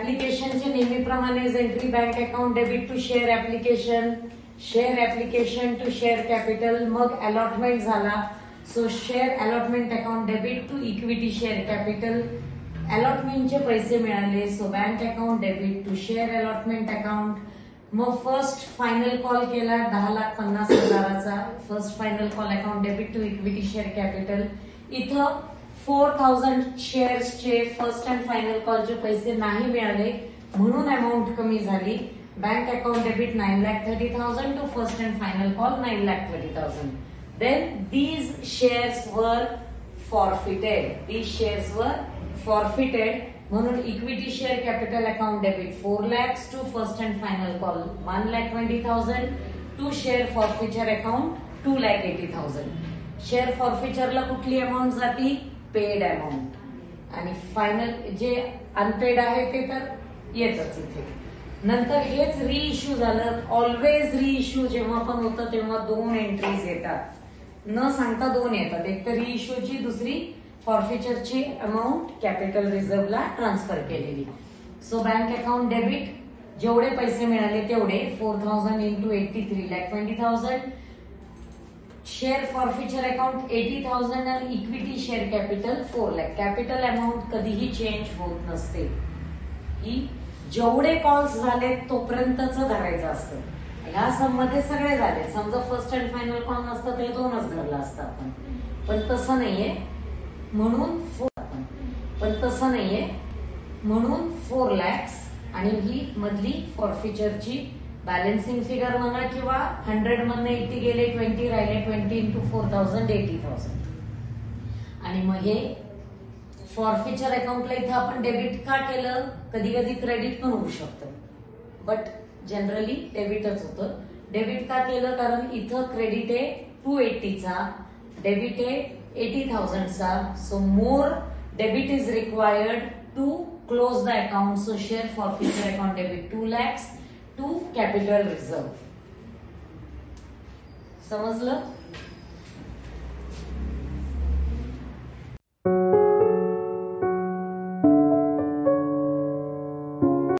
ऍप्लिकेशनचे नेहमीप्रमाणे entry bank account debit to share application to share capital, मग allotment झाला. So share allotment account debit to equity share capital, अलॉटमेंटचे पैसे मिळाले. So bank account debit to share allotment account. मग first final call केला 10,50,000चा. First final call account debit to equity share capital. इथं 4,000 शेअर्सचे फर्स्ट अँड फायनल कॉलचे पैसे नाही मिळाले म्हणून अमाऊंट कमी झाली. Bank account debit 9,30,000 to first and final call 9,30,000. Then these shares were forfeited. म्हणून equity share capital account debit 4 lakhs to first and final call 1,20,000 to share forfeiture account 2,80,000. Share फॉरफिचरला कुठली अमाऊंट जाती? Paid amount. आणि final जे unpaid आहे ते तर येतच इथे. नंतर हेच रिइश्यू झालं. ऑलवेज रिइश्यू जेव्हा पण होतं तेव्हा 2 एंट्रीज येतात, न सांगता 2 येतात. एक तर रिइश्यूची, दुसरी फॉरफिचरची अमाऊंट कॅपिटल रिझर्व्हला ट्रान्सफर केलेली. सो बँक अकाउंट डेबिट जेवढे पैसे मिळाले तेवढे 4,000 इंटू 83 1,20,000. शेअर फॉरफिचर अकाउंट 80,000 आणि equity share capital 4 lakh. Capital amount कधीही चेंज होत नसते. ही जेवढे कॉल्स झाले तोपर्यंतच धरायचं असतं. ह्या सम मध्ये सगळे झाले. समजा फर्स्ट अँड फायनल कॉल नसतं ते 2च धरलं असतं आपण, पण तसं नाहीये म्हणून 4 lakhs. आणि ही मधली फॉरफिचरची बॅलन्सिंग फिगर म्हणा किंवा 100 मधनं 80 गेले, 20 राहिले, 20 इंटू 4,000 80,000. आणि मग हे फॉरफिचर अकाउंटला इथं आपण डेबिट का केलं? कधी कधी क्रेडिट पण होऊ शकतं, बट जनरली डेबिटच होतं. डेबिट का केलं? कारण इथं क्रेडिट आहे 280चा, डेबिट आहे 80,000चा. So more debit is required to close the account. So share forfeiture account debit 2 lakhs to capital reserve. समजलं?